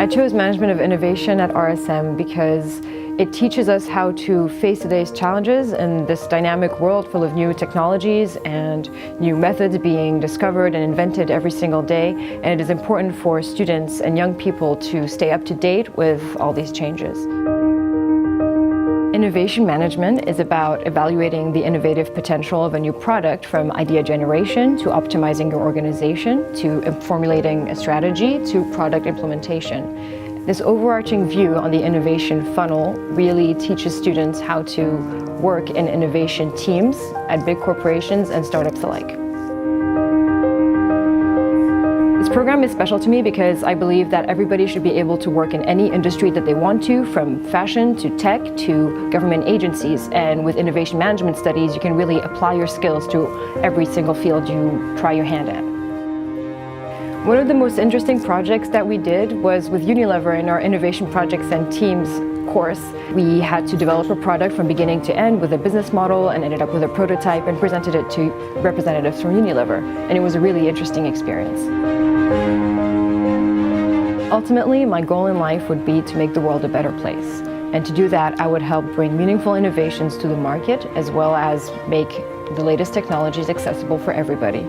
chose management of innovation at RSM because it teaches us how to face today's challenges in this dynamic world full of new technologies and new methods being discovered and invented every single day. And it is important for students and young people to stay up to date with all these changes. Innovation management is about evaluating the innovative potential of a new product, from idea generation to optimizing your organization to formulating a strategy to product implementation. This overarching view on the innovation funnel really teaches students how to work in innovation teams at big corporations and startups alike. This program is special to me because I believe that everybody should be able to work in any industry that they want to, from fashion to tech to government agencies. And with innovation management studies, you can really apply your skills to every single field you try your hand at. One of the most interesting projects that we did was with Unilever in our Innovation Projects and Teams course. We had to develop a product from beginning to end with a business model and ended up with a prototype and presented it to representatives from Unilever. And it was a really interesting experience. Ultimately, my goal in life would be to make the world a better place. And to do that, I would help bring meaningful innovations to the market, as well as make the latest technologies accessible for everybody.